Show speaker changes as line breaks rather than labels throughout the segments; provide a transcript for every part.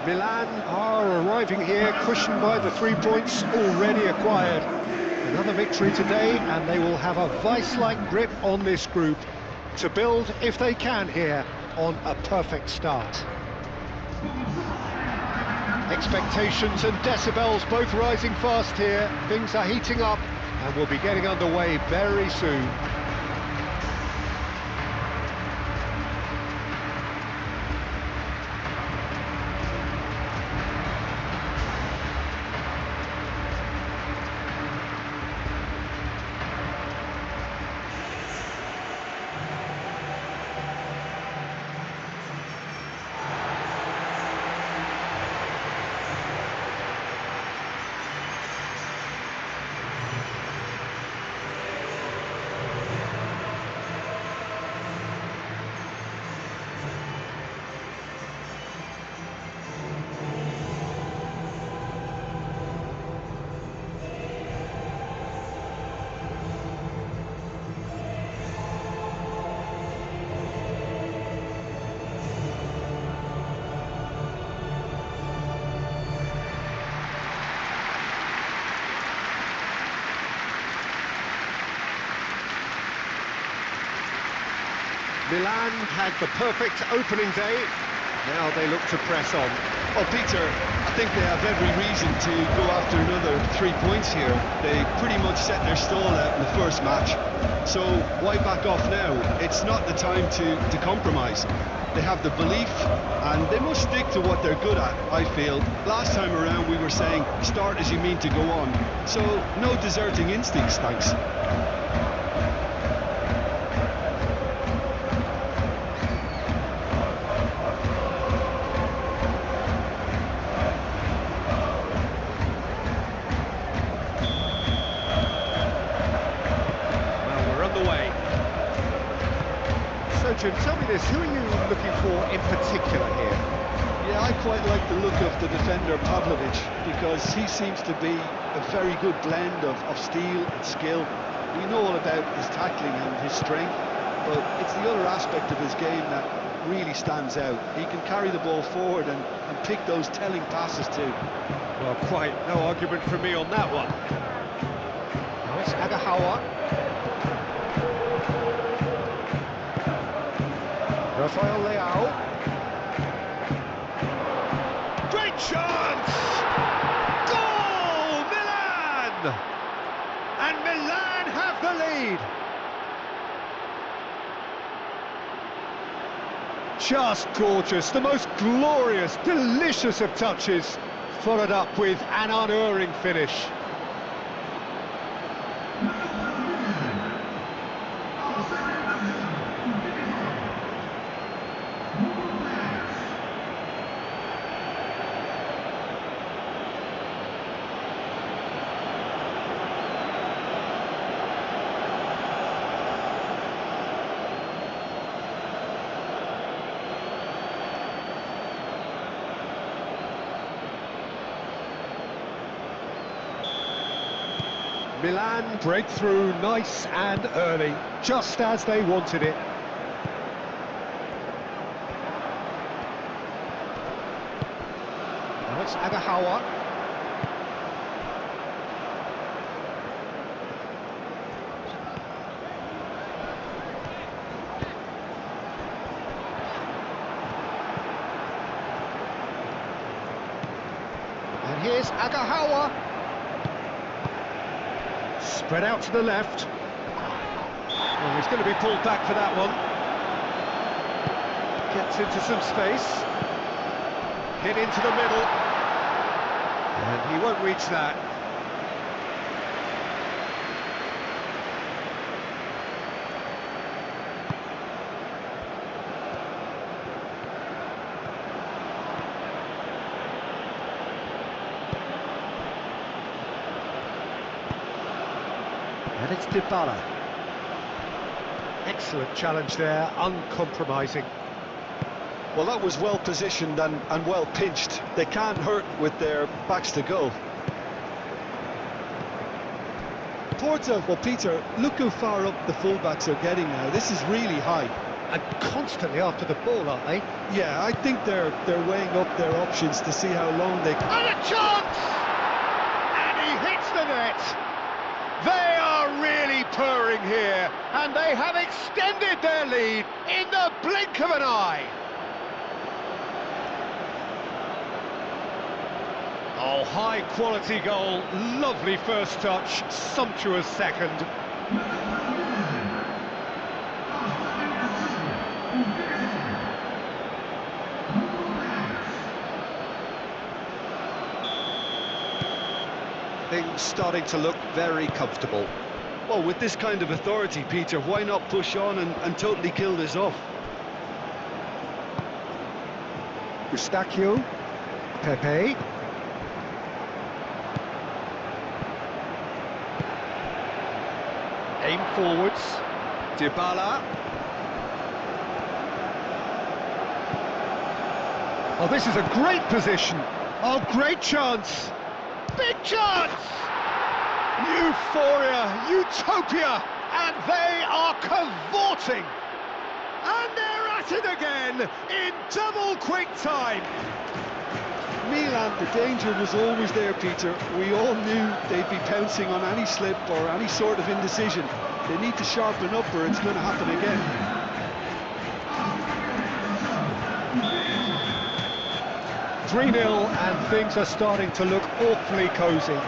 Milan are arriving here, cushioned by the 3 points already acquired. Another victory today, and they will have a vice-like grip on this group to build, if they can here, on a perfect start. Expectations and decibels both rising fast here. Things are heating up, and we'll be getting underway very soon. Milan had the perfect opening day, now they look to press on.
Well, Peter, I think they have every reason to go after another 3 points here. They pretty much set their stall out in the first match, so why back off now? It's not the time to compromise. They have the belief, and they must stick to what they're good at, I feel. Last time around we were saying, start as you mean to go on, so no deserting instincts, thanks.
So Jim, tell me this, who are you looking for in particular here?
Yeah, I quite like the look of the defender Pavlovic, because he seems to be a very good blend of steel and skill. We know all about his tackling and his strength, but it's the other aspect of his game that really stands out. He can carry the ball forward and pick those telling passes too.
Well, quite no argument from me on that one. Now it's Agahawa. Rafael Leao. Great chance! Goal! Milan! And Milan have the lead. Just gorgeous, the most glorious, delicious of touches, followed up with an unerring finish. Milan break through nice and early, just as they wanted it. Now it's Agahawa. And here's Agahawa. Spread out to the left. Well, he's going to be pulled back for that one. Gets into some space. Hit into the middle. And he won't reach that. And it's Dybala. Excellent challenge there, uncompromising.
Well, that was well positioned and well pinched. They can't hurt with their backs to goal. Porta, well, Peter, look how far up the fullbacks are getting now. This is really high.
and constantly after the ball, aren't they?
Yeah, I think they're weighing up their options to see how long they can.
And a chance! And he hits the net. They are really purring here, and they have extended their lead in the blink of an eye. Oh, high-quality goal, lovely first touch, sumptuous second. Things starting to look very comfortable.
Well, with this kind of authority, Peter, why not push on and totally kill this off?
Eustachio, Pepe. Aim forwards. Dybala. Oh, this is a great position. Oh, great chance. Big chance! Euphoria, utopia, and they are cavorting. And they're at it again in double quick time.
Milan, the danger was always there, Peter. We all knew they'd be pouncing on any slip or any sort of indecision. They need to sharpen up or it's going to happen again.
3-0 and things are starting to look awfully cosy.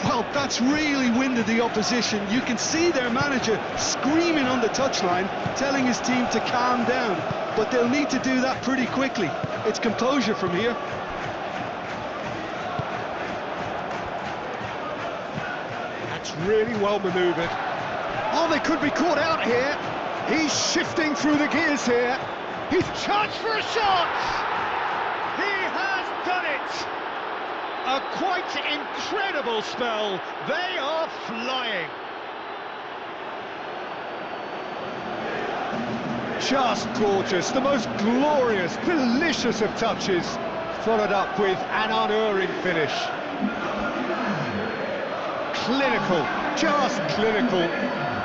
Well, that's really winded the opposition. You can see their manager screaming on the touchline, telling his team to calm down. But they'll need to do that pretty quickly. It's composure from here.
That's really well manoeuvred. Oh, they could be caught out here. He's shifting through the gears here. He's charged for a shot. He has done it! A quite incredible spell. They are flying. Just gorgeous, the most glorious, delicious of touches, followed up with an unerring finish. Clinical, just clinical.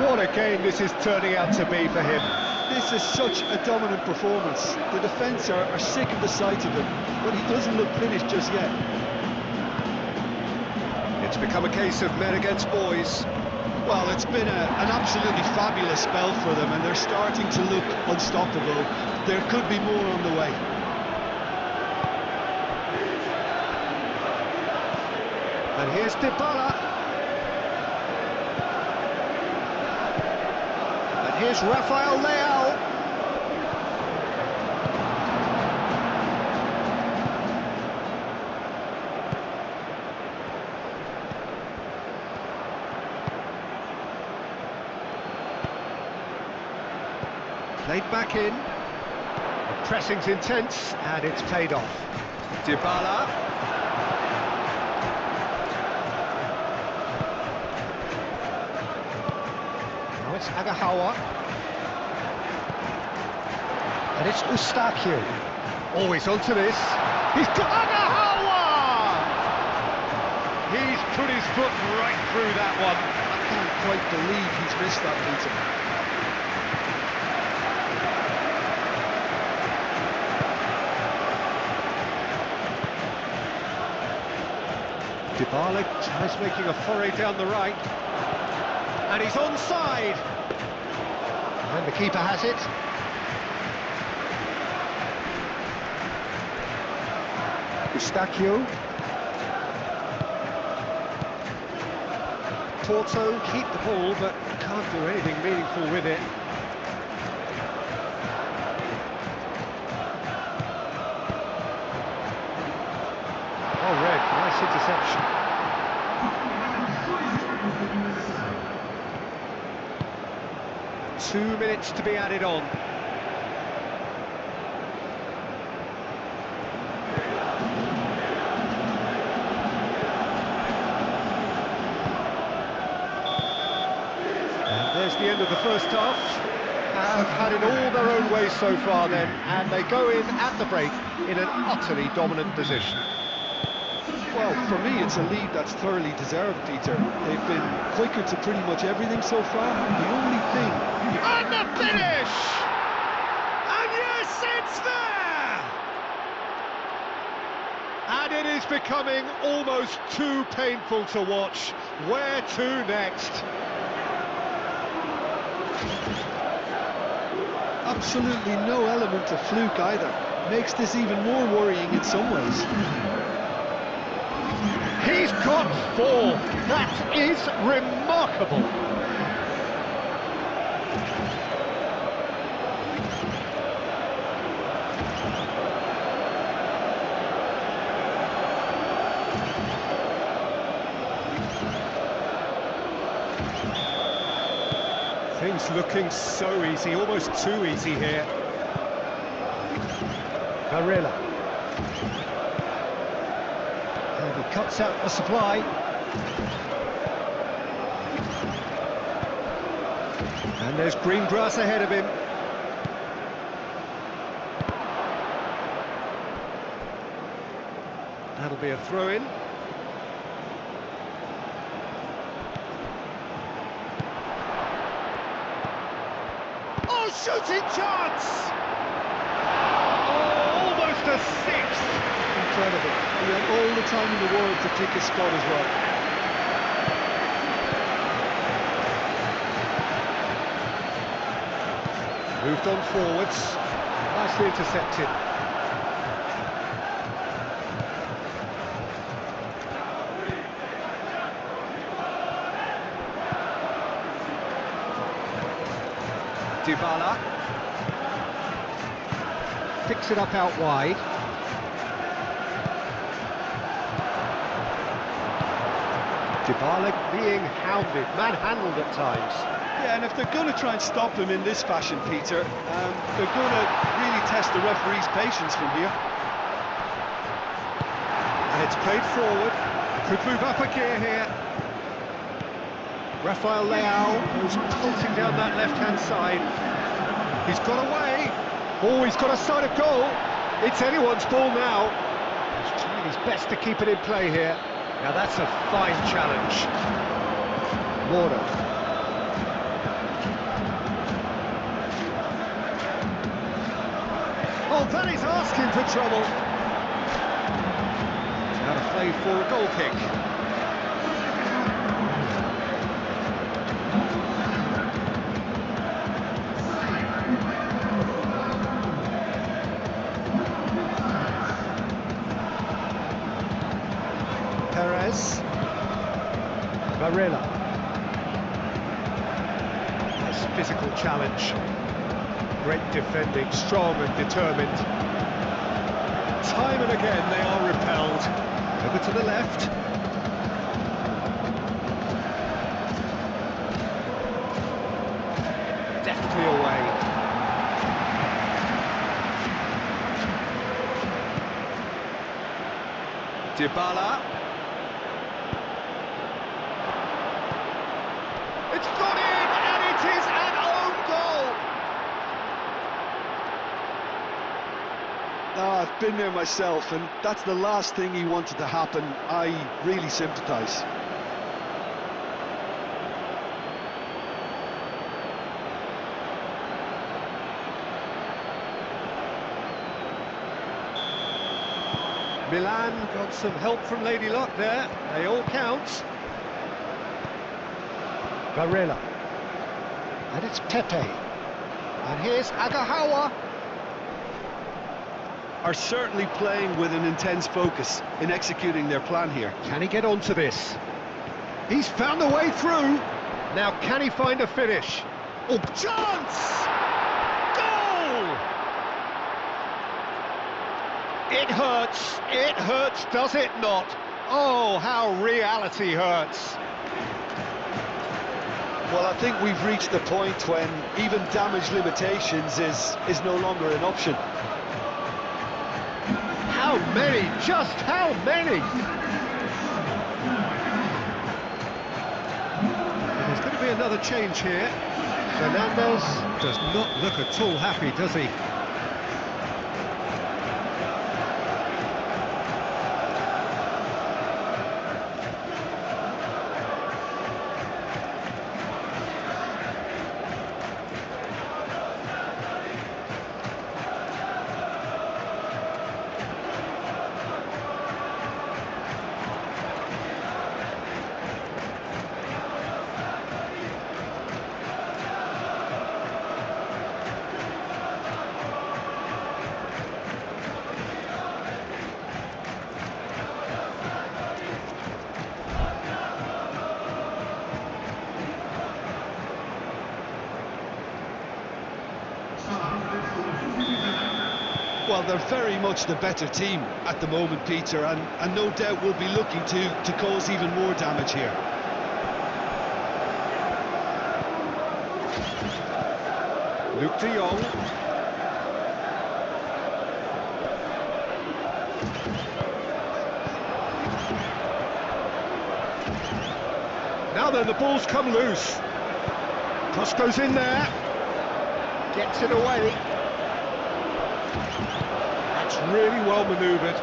What a game this is turning out to be for him.
This is such a dominant performance. The defence are sick of the sight of him, but he doesn't look finished just yet.
It's become a case of men against boys.
Well, it's been an absolutely fabulous spell for them, and they're starting to look unstoppable. There could be more on the way.
And here's Dybala. And here's Rafael Leao. Played back in. The pressing's intense, and it's paid off. Dybala. Now it's Agahawa. And it's Eustachio. Always onto this. He's got Agahawa! He's put his foot right through that one.
I can't quite believe he's missed that, Peter.
Dybala tries making a foray down the right, and he's onside. And the keeper has it. Eustachio. Porto keep the ball, but can't do anything meaningful with it. Oh, Red, nice interception. 2 minutes to be added on. And there's the end of the first half. Have had it all their own way so far then, and they go in at the break in an utterly dominant position.
Well, for me, it's a lead that's thoroughly deserved, Peter. They've been quicker to pretty much everything so far. The only thing...
And the finish! is becoming almost too painful to watch. Where to next?
Absolutely no element of fluke either. Makes this even more worrying in some ways.
He's got 4. That is remarkable. Things looking so easy, almost too easy here. Barilla. And he cuts out the supply. And there's green grass ahead of him. That'll be a throw-in. Oh, shooting chance! Oh, almost a 6th.
Incredible. He had all the time in the world to pick his spot as well.
Moved on forwards. Nicely intercepted. Dybala picks it up out wide. Dybala being hounded, manhandled at times.
Yeah, and if they're going to try and stop him in this fashion, Peter, they're going to really test the referee's patience from here.
And it's played forward. Could move up a gear here. Rafael Leao goes pulsing down that left-hand side. He's got away. Oh, he's got a sight of goal. It's anyone's ball now. He's trying his best to keep it in play here. Now that's a fine challenge. Warner. Oh, that is asking for trouble. Now to play for a goal kick. Barilla. Nice physical challenge. Great defending, strong and determined. Time and again they are repelled. Over to the left. Deftly away. Dybala. It's gone in, and it is an own goal!
Oh, I've been there myself, and that's the last thing he wanted to happen. I really sympathise.
Milan got some help from Lady Luck there. They all count. Barilla. And it's Pepe. And here's Agahawa.
Are certainly playing with an intense focus in executing their plan here.
Can he get onto this? He's found a way through. Now can he find a finish? Oh, chance! Goal! It hurts, does it not? Oh, how reality hurts.
Well, I think we've reached the point when even damage limitations is no longer an option.
How many? Just how many? There's going to be another change here. Fernandez does not look at all happy, does he?
Well, they're very much the better team at the moment, Peter, and no doubt will be looking to cause even more damage here.
Luke de Jong. Now then, the ball's come loose. Cross goes in there. Gets it away. That's really well manoeuvred.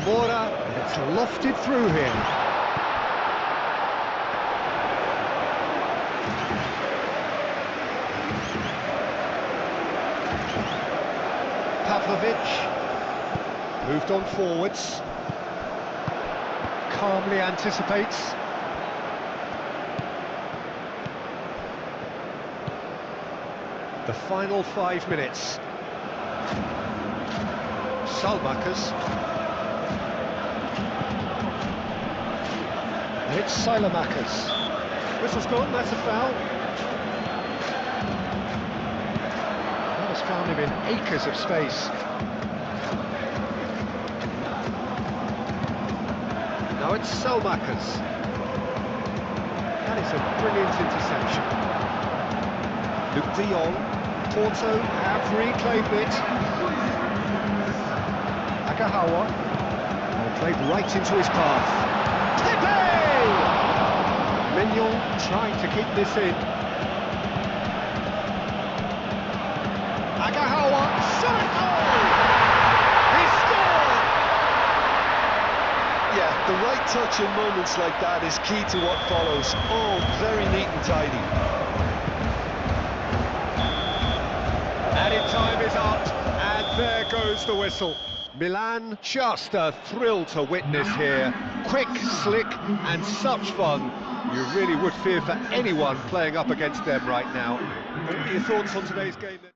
Mora, it's lofted through him. Pavlovic moved on forwards. Calmly anticipates. The final 5 minutes. Salmakas. It's Salamakas. Whistle's gone, that's a foul. That has found him in acres of space. Now it's Salmakas. That is a brilliant interception. Luke de Jong. Porto have reclaimed it. Agahawa. Played right into his path. Pepe! Mignon trying to keep this in. Agahawa. Shot! He scored!
Yeah, the right touch in moments like that is key to what follows. Oh, very neat and tidy.
Added time is up, and there goes the whistle. Milan, just a thrill to witness here. Quick, slick, and such fun. You really would fear for anyone playing up against them right now. What are your thoughts on today's game then?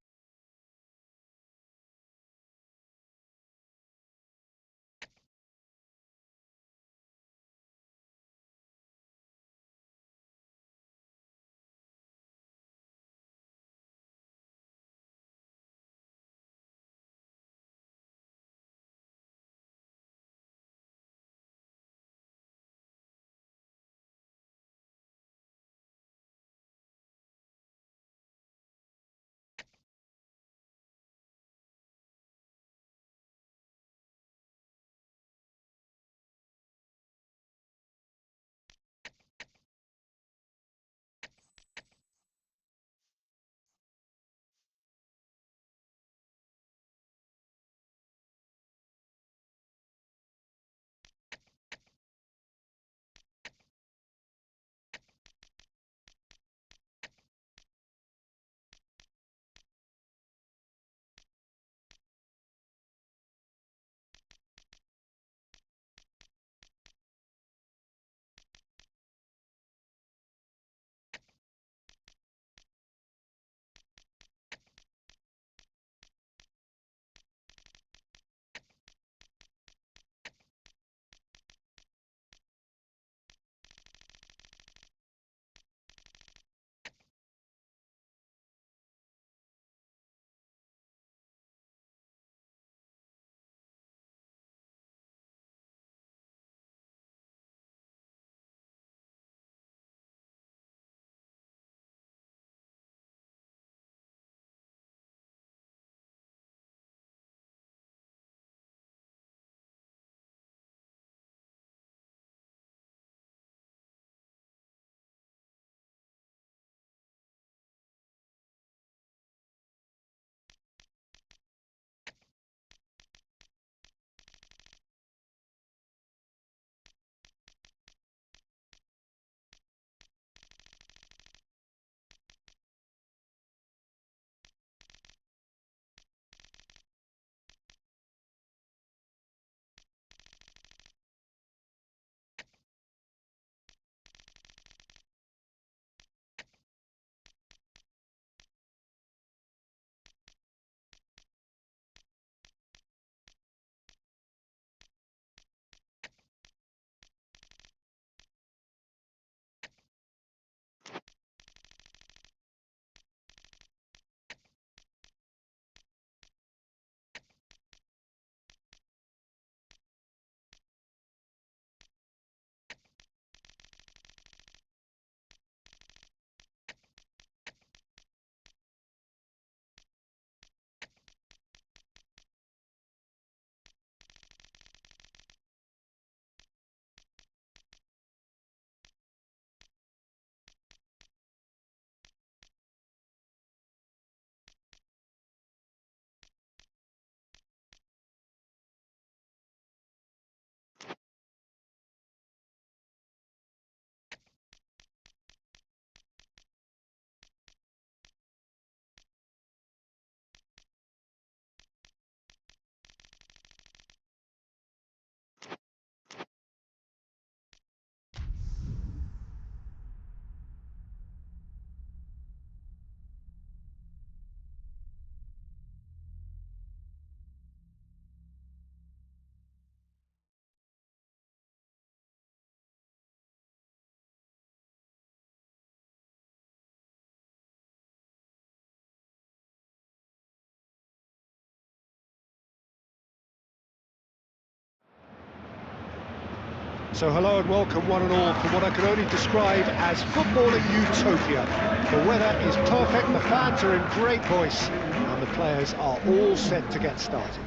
So hello and welcome one and all from what I can only describe as footballing utopia. The weather is perfect, the fans are in great voice, and the players are all set to get started.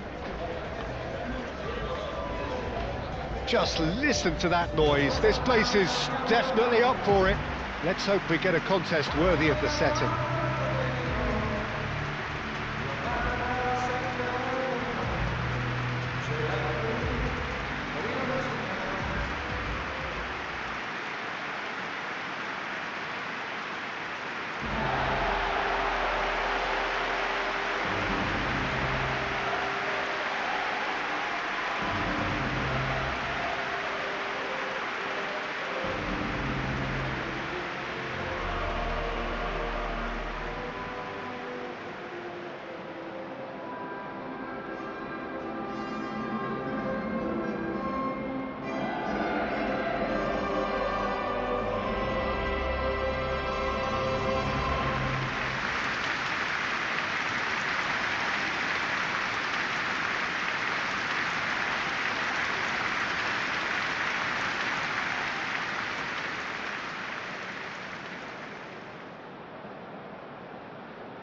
Just listen to that noise. This place is definitely up for it. Let's hope we get a contest worthy of the setting.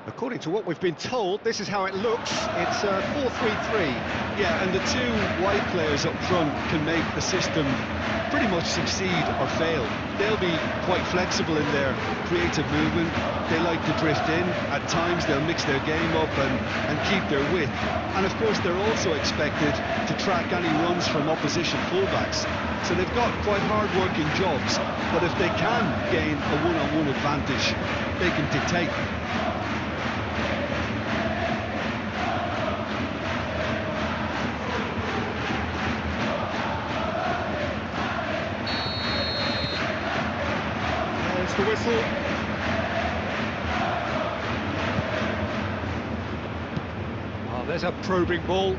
According to what we've been told, this is how it looks. It's 4-3-3.
Yeah, and the two wide players up front can make the system pretty much succeed or fail. They'll be quite flexible in their creative movement. They like to drift in. At times they'll mix their game up and keep their width. And of course they're also expected to track any runs from opposition fullbacks. So they've got quite hard-working jobs, but if they can gain a one-on-one advantage, they can dictate.
The whistle. Oh, there's a probing ball.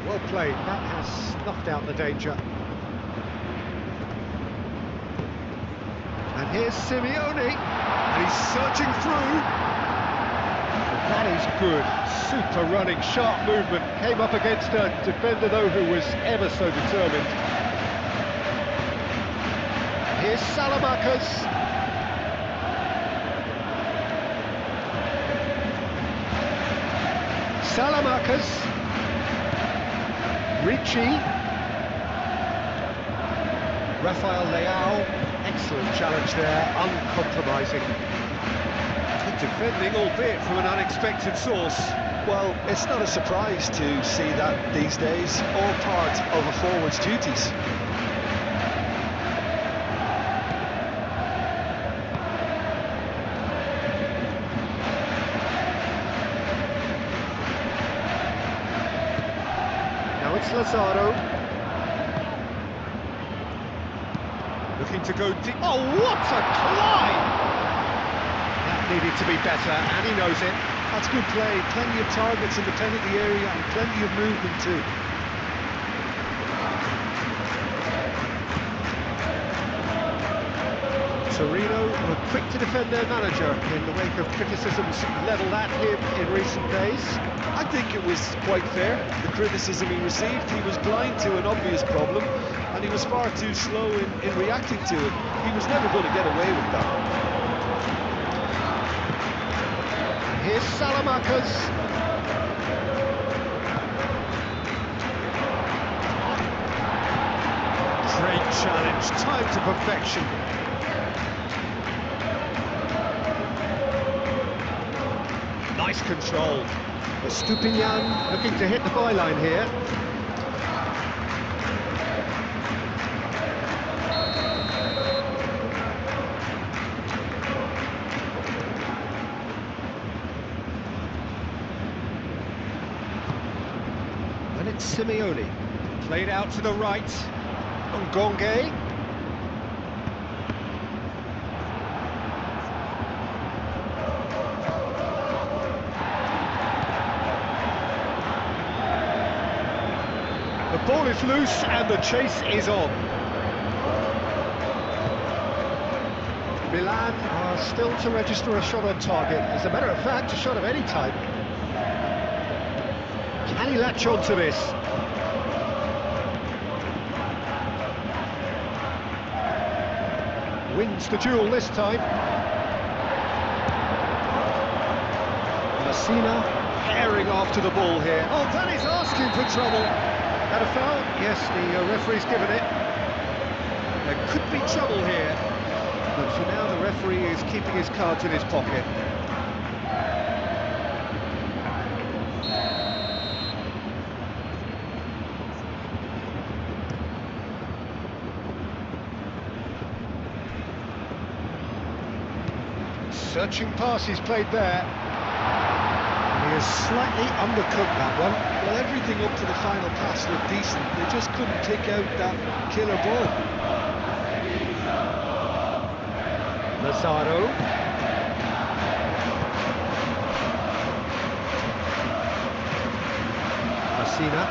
Well played. That has snuffed out the danger. And here's Simeone, and he's searching through. That is good. Super running, sharp movement. Came up against a defender though who was ever so determined. Here's Salamakers. Salamakers, Ricci, Rafael Leao, excellent challenge there, uncompromising. Good defending, albeit from an unexpected source.
Well, it's not a surprise to see that these days, all part of a forward's duties.
It's Lazaro. Looking to go deep. Oh, what a climb! That needed to be better, and he knows it.
That's good play. Plenty of targets in the penalty area and plenty of movement too.
Torino were quick to defend their manager in the wake of criticisms levelled at him in recent days.
I think it was quite fair, the criticism he received. He was blind to an obvious problem, and he was far too slow in reacting to it. He was never going to get away with that.
Here's Salamakers. Great challenge, time to perfection. Nice control. Stupinian looking to hit the byline here. And it's Simeone. Played out to the right. Ngonge. The ball is loose and the chase is on. Milan are still to register a shot on target. As a matter of fact, a shot of any type. Can he latch on to this? Wins the duel this time. Messina herring after the ball here. Oh, that is asking for trouble. And a foul? Yes, the referee's given it. There could be trouble here. But for now, the referee is keeping his cards in his pocket. Searching pass he's played there. And he has slightly undercooked that one.
Well, everything up to the final pass looked decent. They just couldn't pick out that killer ball.
Lazaro. Messina.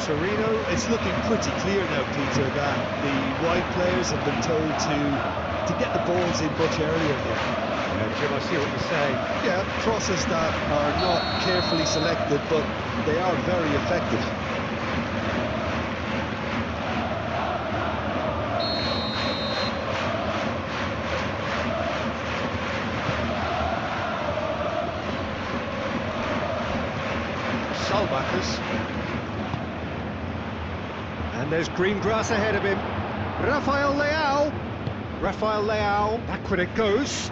Torino.
It's looking pretty clear now, Peter, that the wide players have been told to get the balls in much earlier here.
Yeah, Jim, I see what you're saying.
Yeah, crosses that are not carefully selected, but they are very effective.
Salbakers. And there's green grass ahead of him. Rafael Leao. Rafael Leao, backward it goes.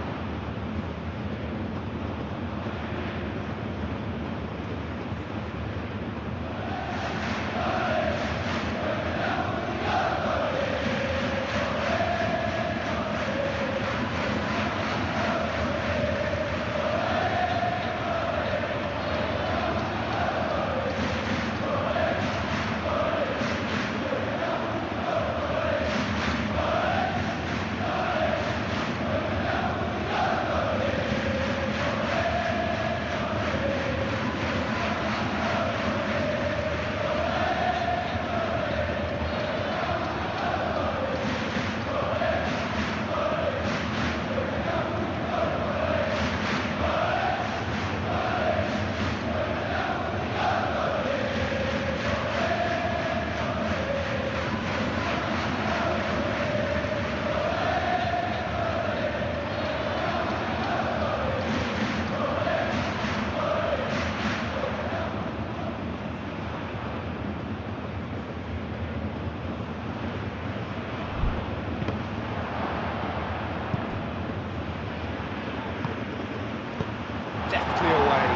Deftly away.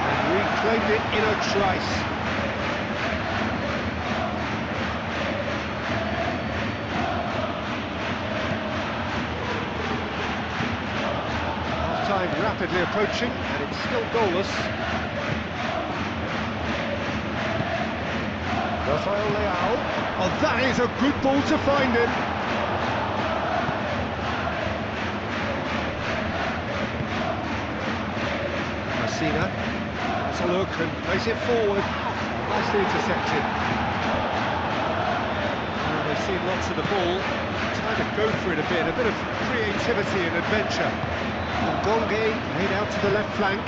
And reclaimed it in a trice. Half-time rapidly approaching, and it's still goalless. Rafael Leao. Oh, that is a good ball to find him. Messina. That's a look and plays it forward. Nicely intercepted. Well, they've seen lots of the ball. Time to go for it a bit of creativity and adventure. And Bonge laid out to the left flank.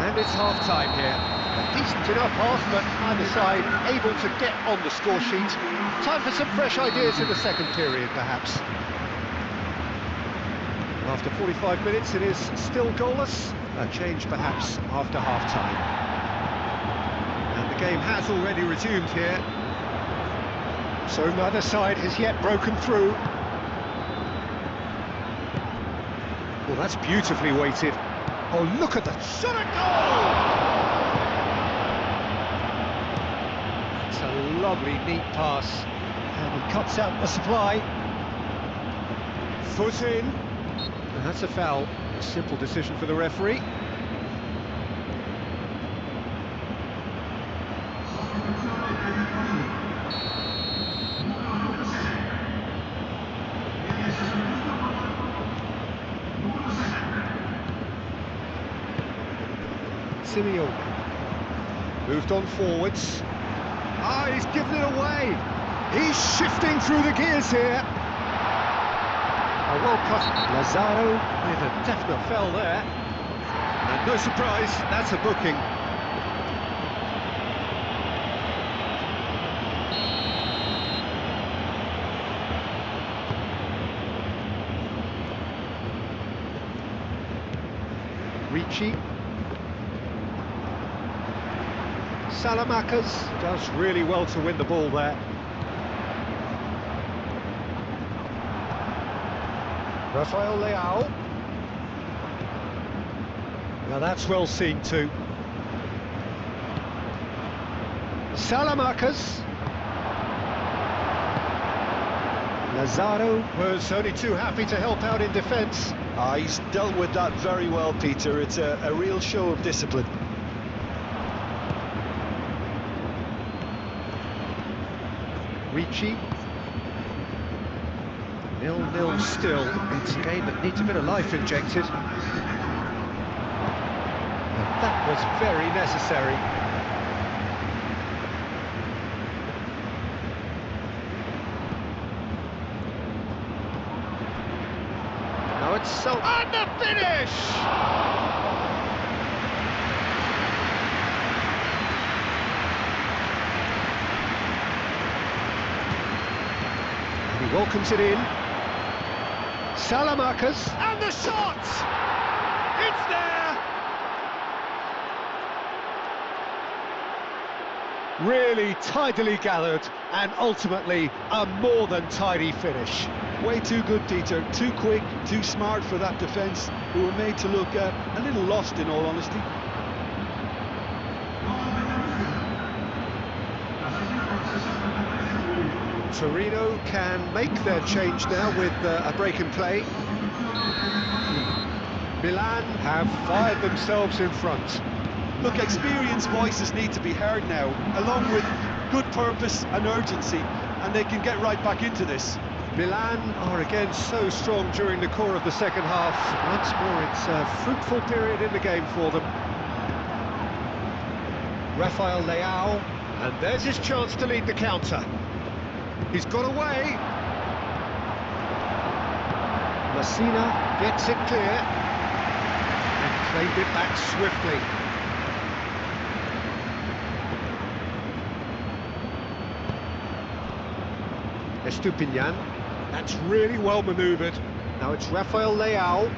And it's half-time here. A decent enough half, but either side able to get on the score sheet. Time for some fresh ideas in the second period, perhaps. After 45 minutes, it is still goalless. A change, perhaps, after half-time. And the game has already resumed here. So neither side has yet broken through. Well, that's beautifully weighted. Oh, look at that shot at goal! It's a lovely, neat pass. And he cuts out the supply. Foot in. And that's a foul. A simple decision for the referee. Simeone moved on forwards. Ah, he's given it away. He's shifting through the gears here. A well cut Lazaro with a definite foul there. And no surprise, that's a booking. Ricci. Salamakers does really well to win the ball there. Rafael Leao. Now that's well seen too. Salamakers. Lazaro was only too happy to help out in defence.
He's dealt with that very well, Peter. It's a real show of discipline.
Ricci. 0-0 still. It's a game that needs a bit of life injected. And that was very necessary. Now it's so... And the finish! He welcomes it in. Salamakers, and the shot! It's there! Really tidily gathered, and ultimately a more than tidy finish.
Way too good, Peter. Too quick, too smart for that defence, who were made to look a little lost, in all honesty.
Torino can make their change now with a break in play. Milan have fired themselves in front.
Look, experienced voices need to be heard now, along with good purpose and urgency, and they can get right back into this.
Milan are again so strong during the core of the second half. Once more, it's a fruitful period in the game for them. Rafael Leao, and there's his chance to lead the counter. He's got away. Messina gets it clear and claimed it back swiftly. Estupinian. That's really well manoeuvred. Now it's Rafael Leao.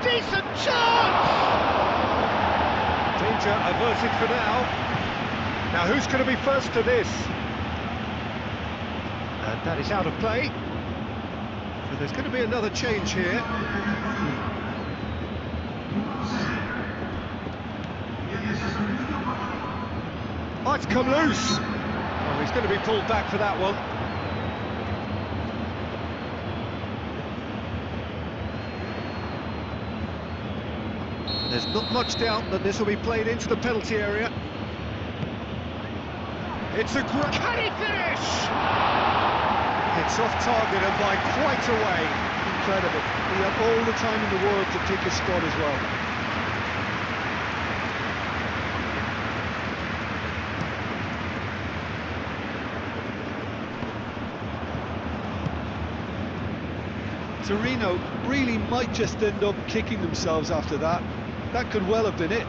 Decent chance! Danger averted for now. Now who's going to be first to this? And that is out of play. So there's going to be another change here. Oh, it's come loose. Oh, he's going to be pulled back for that one. There's not much doubt that this will be played into the penalty area. It's a great... Can he finish? It's off target and by quite a way.
Incredible. He had all the time in the world to pick his spot as well. Torino really might just end up kicking themselves after that. That could well have been it.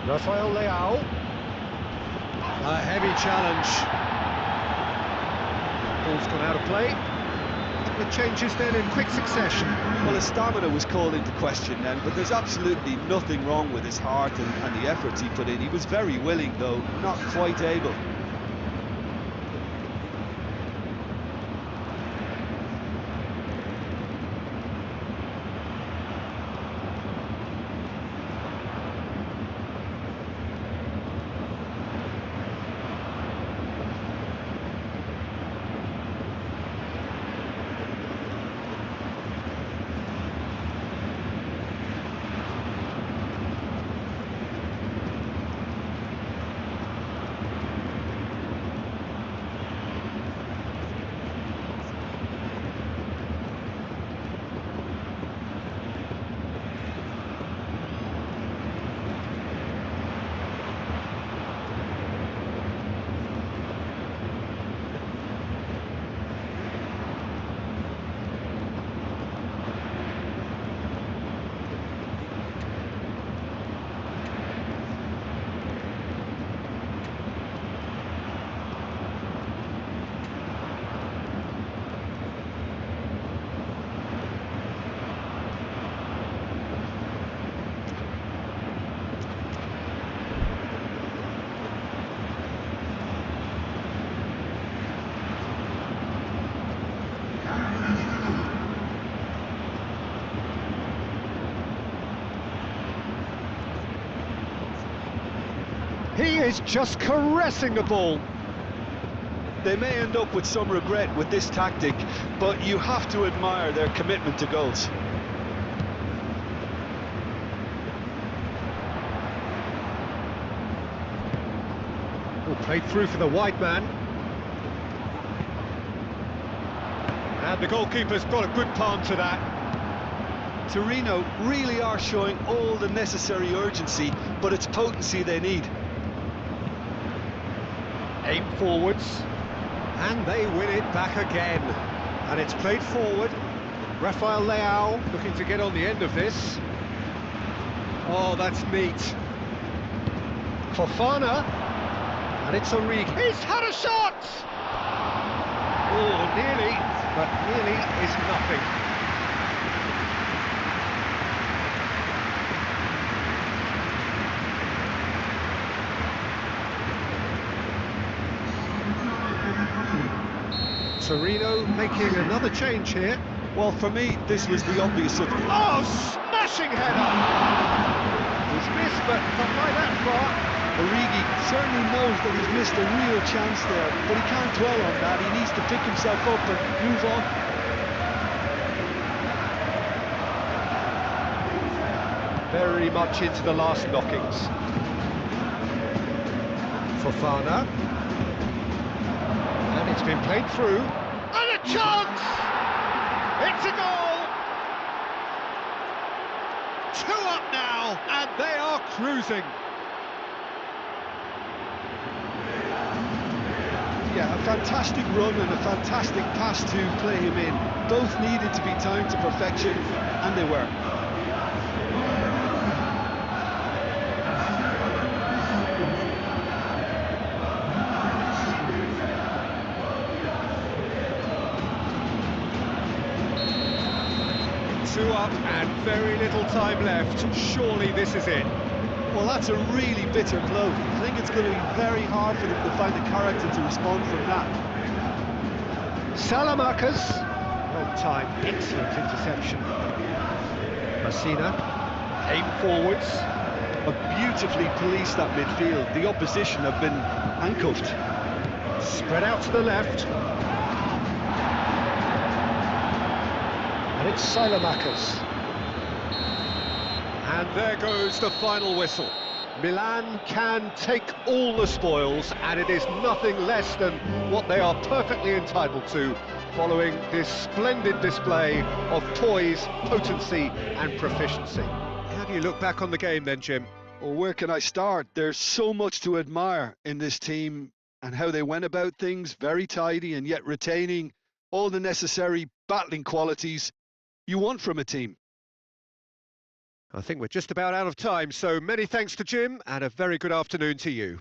Rafael Leao. A heavy challenge. Ball's gone out of play. A couple of changes then in quick succession.
Well, his stamina was called into question then, but there's absolutely nothing wrong with his heart and the efforts he put in. He was very willing, though, not quite able.
He is just caressing the ball.
They may end up with some regret with this tactic, but you have to admire their commitment to goals.
Played through for the wide man. And the goalkeeper's got a good palm to that.
Torino really are showing all the necessary urgency, but it's potency they need.
Aim forwards, and they win it back again. And it's played forward. Rafael Leao looking to get on the end of this. Oh, that's neat. Fofana, and it's Origi. He's had a shot! Oh, nearly, but nearly is nothing. Torino making another change here.
Well, for me, this was the obvious of...
Oh, smashing header! It was missed, but not by that far.
Origi certainly knows that he's missed a real chance there, but he can't dwell on that. He needs to pick himself up and move on.
Very much into the last knockings. Fofana. And it's been played through. And a chance! It's a goal! 2 up now, and they are cruising.
Yeah, a fantastic run and a fantastic pass to play him in. Both needed to be timed to perfection, and they were.
Two up and very little time left. Surely this is it.
Well, that's a really bitter blow. I think it's going to be very hard for them to find the character to respond from that.
Salamanca's well timed, excellent interception. Messina, aim forwards.
Beautifully policed that midfield. The opposition have been handcuffed.
Spread out to the left. And it's Salamanca's. And there goes the final whistle. Milan can take all the spoils, and it is nothing less than what they are perfectly entitled to, following this splendid display of poise, potency and proficiency. How do you look back on the game then, Jim?
Well, where can I start? There's so much to admire in this team and how they went about things, very tidy and yet retaining all the necessary battling qualities you want from a team.
I think we're just about out of time, so many thanks to Jim, and a very good afternoon to you.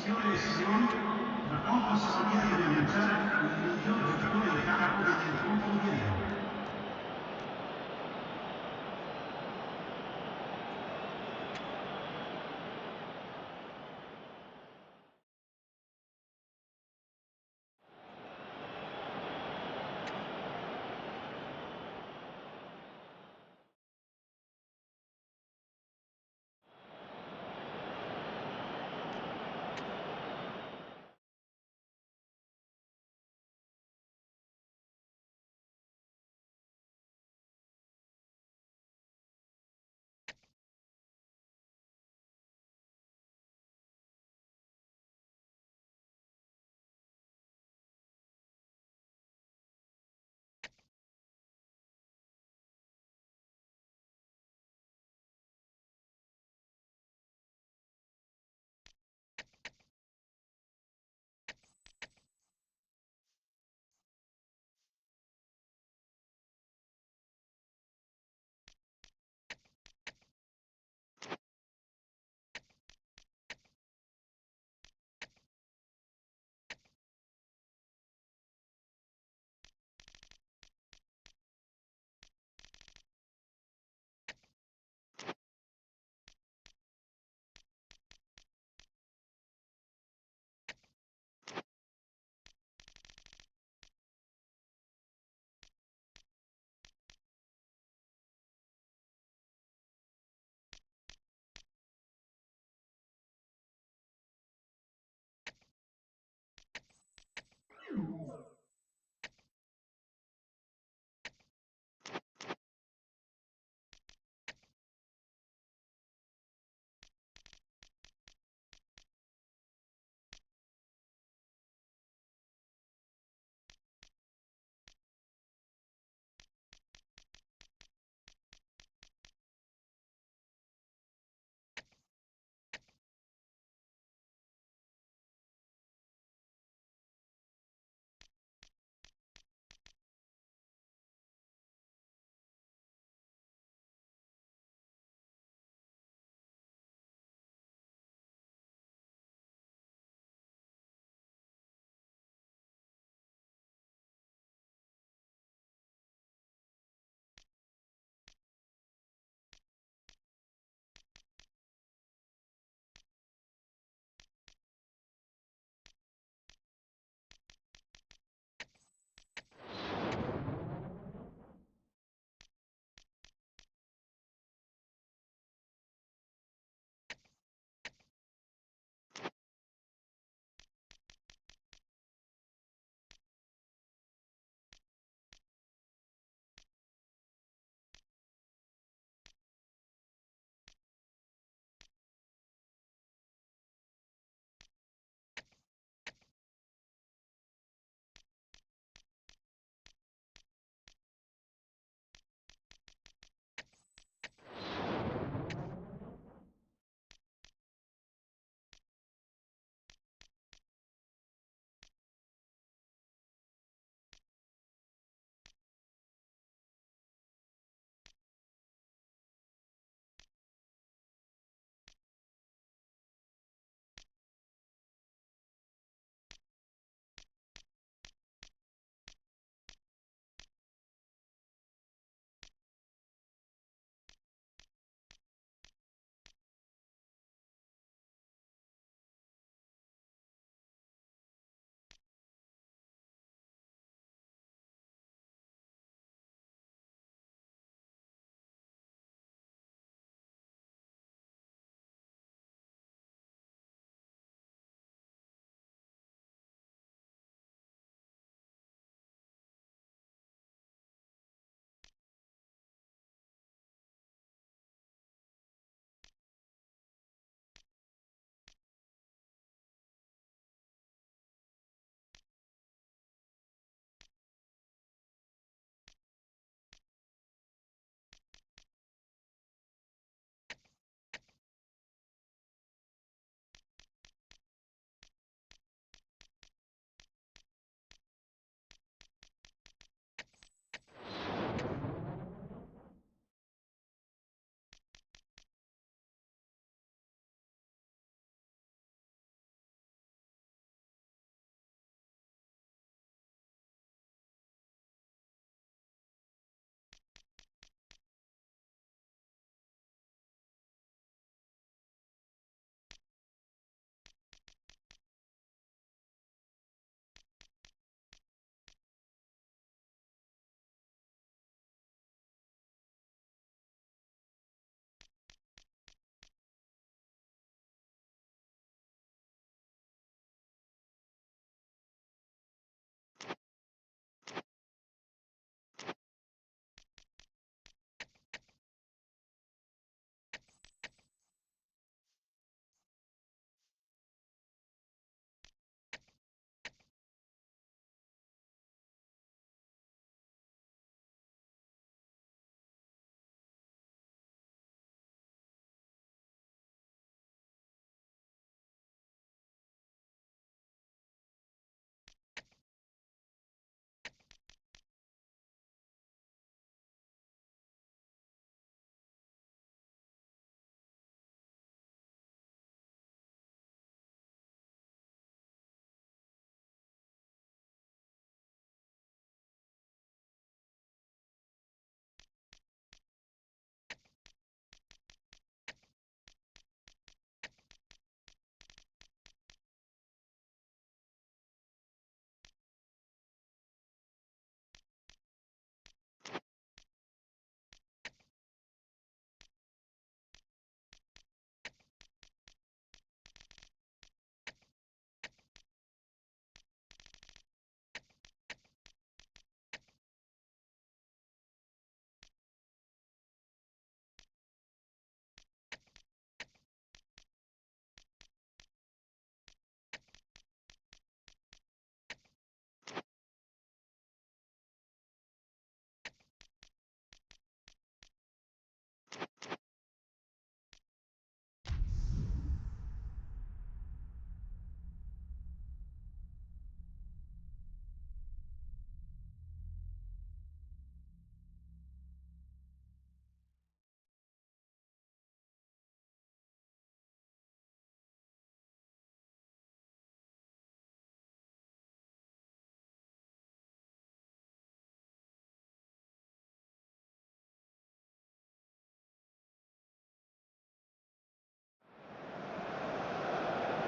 Signore e signori, tra poco sarà via di rilanciare il miglior giocatore di campo dell'incontro di ieri.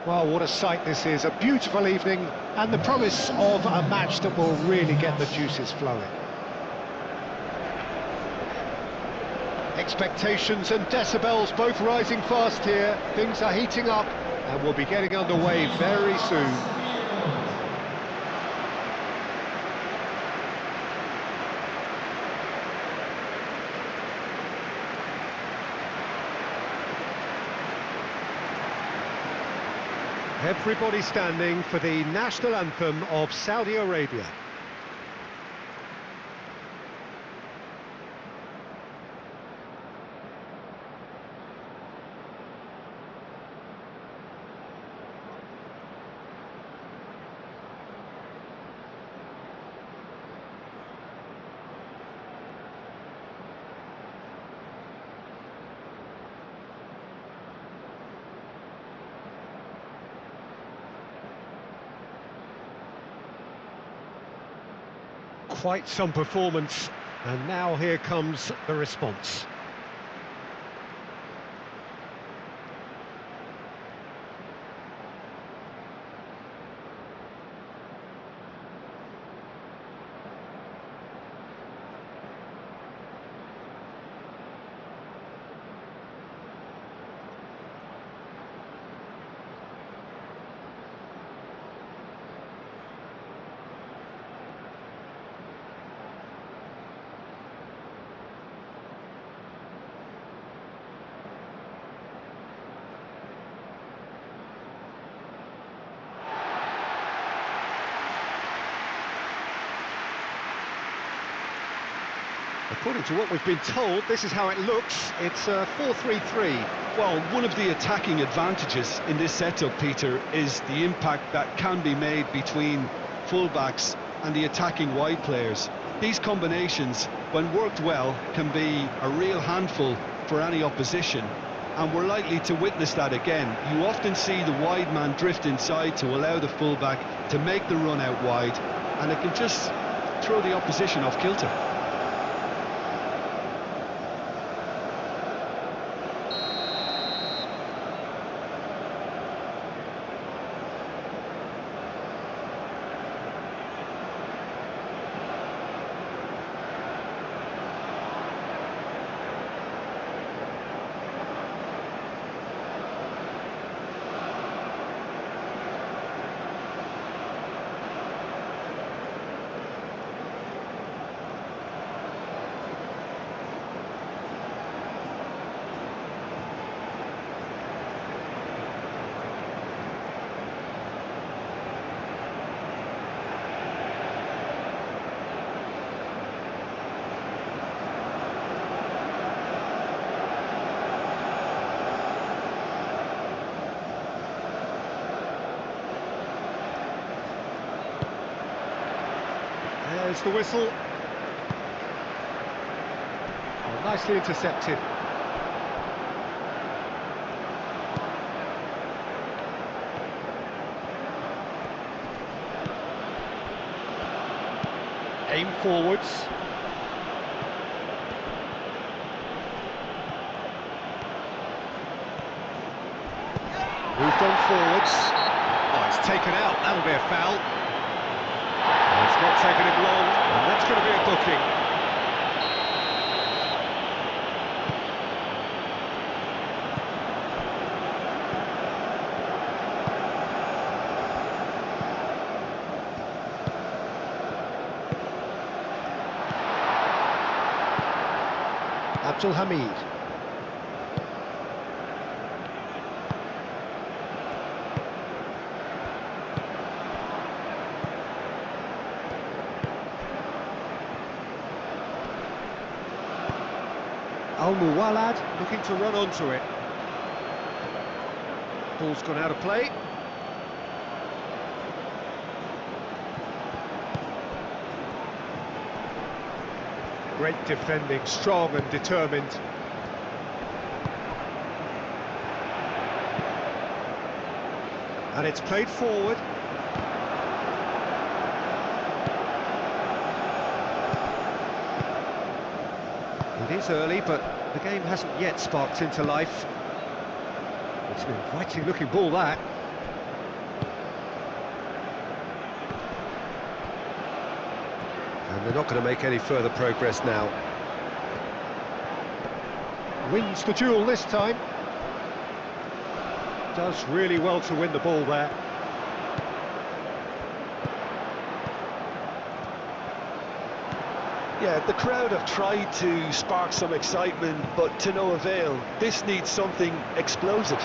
Well, what a sight this is, a beautiful evening and the promise of a match that will really get the juices flowing. Expectations and decibels both rising fast here, things are heating up and we'll be getting underway very soon. Everybody standing for the national anthem of Saudi Arabia. Quite some performance, and now here comes the response. According to what we've been told, this is how it looks. It's a 4-3-3.
Well, one of the attacking advantages in this setup, Peter, is the impact that can be made between fullbacks and the attacking wide players. These combinations, when worked well, can be a real handful for any opposition, and we're likely to witness that again. You often see the wide man drift inside to allow the fullback to make the run out wide, and it can just throw the opposition off kilter.
There's the whistle. Oh, nicely intercepted. Aim forwards. Moved on forwards. Oh, it's taken out. That'll be a foul. It's not taking him long, and that's going to be a booking. Abdul Hamid. Al-Muwalad looking to run onto it. Ball's gone out of play. Great defending, strong and determined. And it's played forward. It is early, but the game hasn't yet sparked into life. It's an inviting looking ball, that. they're not going to make any further progress now. Wins the duel this time. Does really well to win the ball there.
Yeah, the crowd have tried to spark some excitement, but to no avail. This needs something explosive.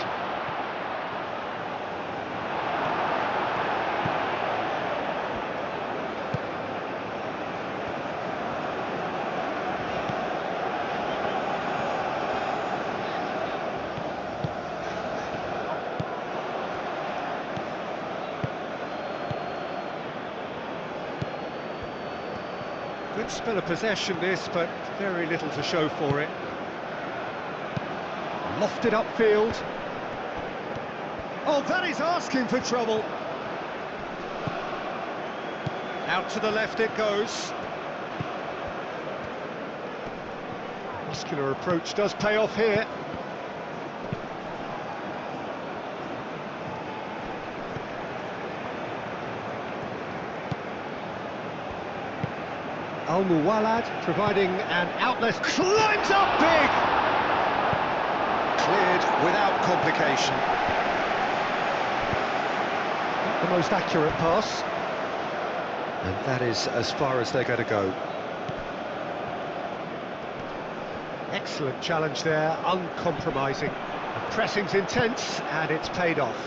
Good spell of possession this, but very little to show for it. Lofted upfield. Oh, that is asking for trouble. Out to the left it goes. Muscular approach does pay off here. Al-Muwalad providing an outlet, climbs up big! Cleared without complication. Not the most accurate pass. And that is as far as they're going to go. Excellent challenge there, uncompromising. The pressing's intense and it's paid off.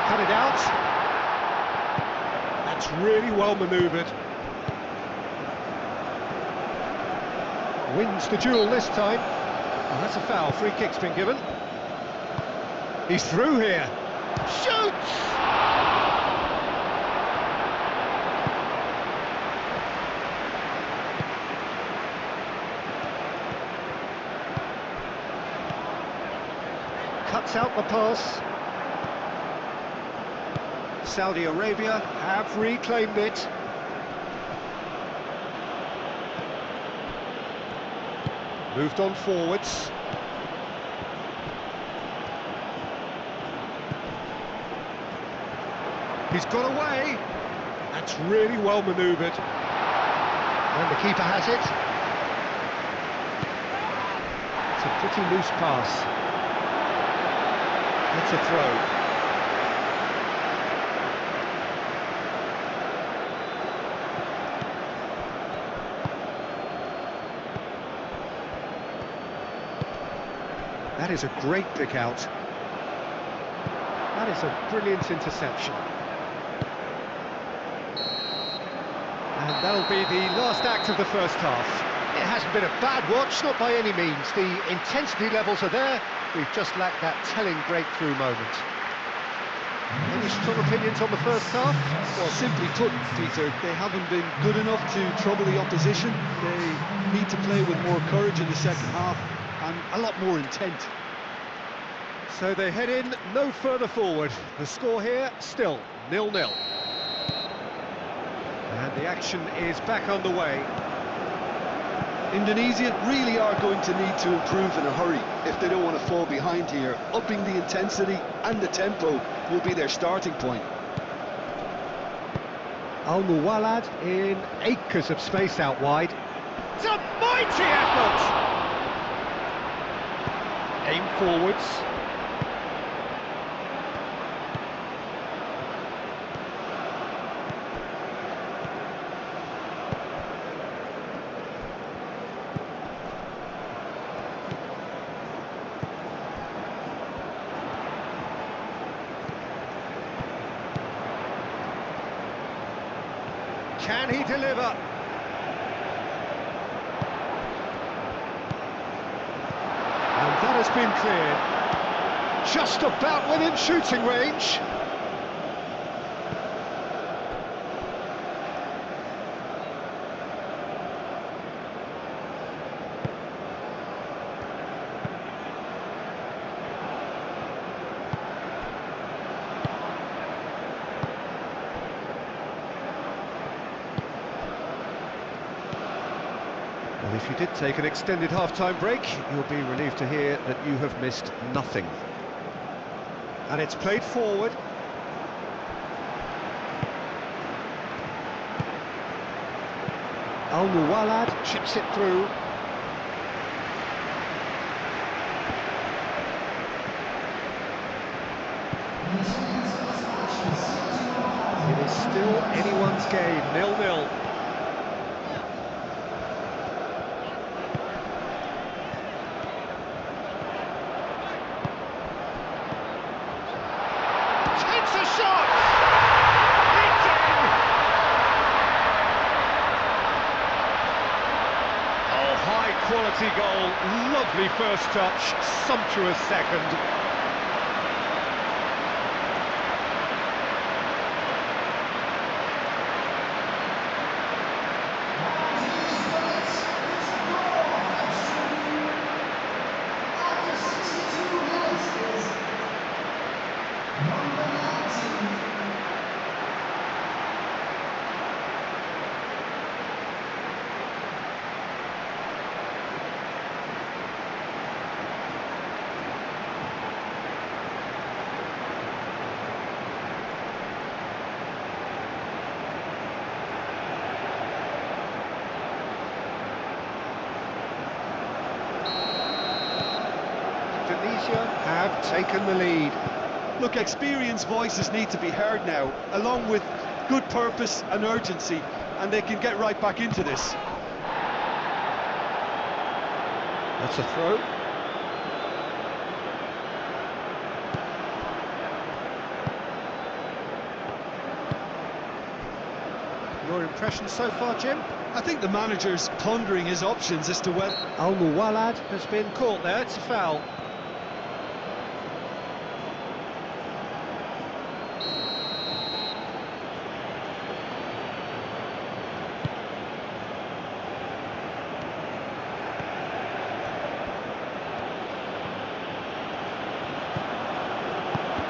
Cut it out. That's really well manoeuvred. Wins the duel this time. Oh, that's a foul. Free kick's been given. He's through here. Shoots! Cuts out the pass. Saudi Arabia have reclaimed it. Moved on forwards. He's got away. That's really well manoeuvred. And the keeper has it. It's a pretty loose pass. That's a throw. That is a great pick out. That is a brilliant interception. And that'll be the last act of the first half. It hasn't been a bad watch, not by any means. The intensity levels are there. We've just lacked that telling breakthrough moment. Any strong opinions on the first half?
Well, simply put, Peter, they haven't been good enough to trouble the opposition. They need to play with more courage in the second half and a lot more intent.
So they head in no further forward. The score here still 0-0. And the action is back underway.
Indonesia really are going to need to improve in a hurry if they don't want to fall behind here. Upping the intensity and the tempo will be their starting point.
Al-Muwalad in acres of space out wide. It's a mighty effort! Aim forwards. Can he deliver? And that has been cleared. Just about within shooting range. Well, if you did take an extended half-time break, you'll be relieved to hear that you have missed nothing. And it's played forward. Al-Muwalad chips it through. It is still anyone's game, 0-0. Takes a shot! It's in! Oh, high quality goal, lovely first touch, sumptuous second. Indonesia have taken the lead.
Look, experienced voices need to be heard now, along with good purpose and urgency, and they can get right back into this.
That's a throw. Your impression so far, Jim?
I think the manager's pondering his options as to whether...
Al-Muwalad has been caught there, it's a foul.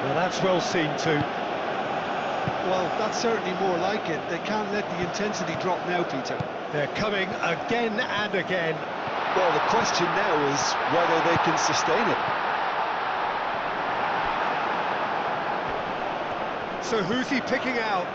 Well, that's well seen too.
Well, that's certainly more like it. They can't let the intensity drop now, Peter.
They're coming again and again.
Well, the question now is whether they can sustain it.
So who's he picking out?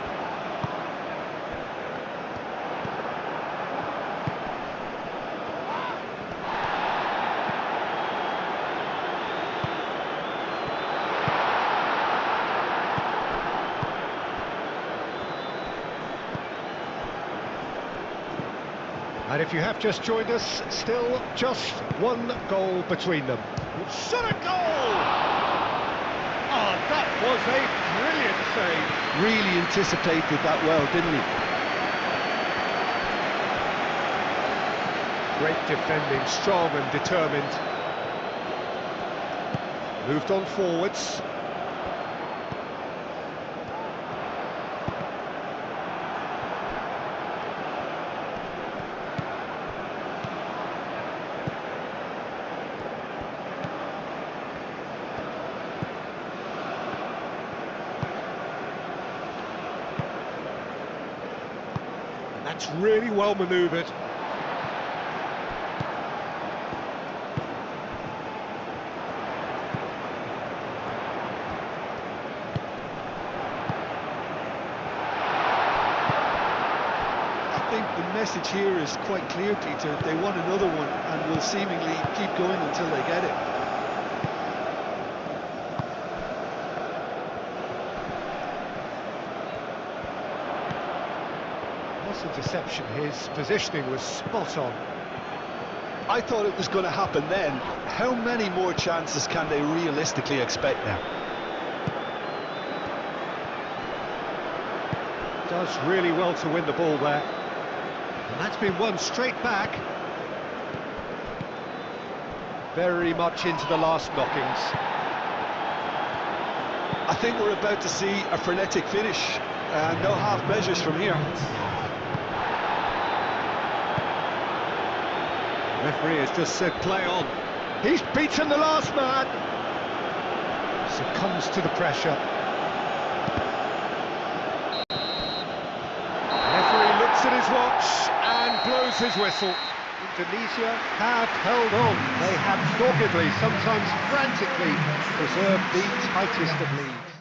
And if you have just joined us, still just one goal between them. Shot a goal! Oh, that was a brilliant save.
Really anticipated that well, didn't he?
Great defending, strong and determined. Moved on forwards. That's really well manoeuvred.
I think the message here is quite clear, Peter. They want another one and will seemingly keep going until they get it.
Wasn't deception, his positioning was spot on.
I thought it was going to happen then. How many more chances can they realistically expect now?
Does really well to win the ball there. And that's been won straight back. Very much into the last knockings.
I think we're about to see a frenetic finish. No half measures from here.
Referee has just said play on. He's beaten the last man. Succumbs to the pressure. Referee looks at his watch and blows his whistle. Indonesia have held on. They have doggedly, sometimes frantically, preserved the tightest of leads.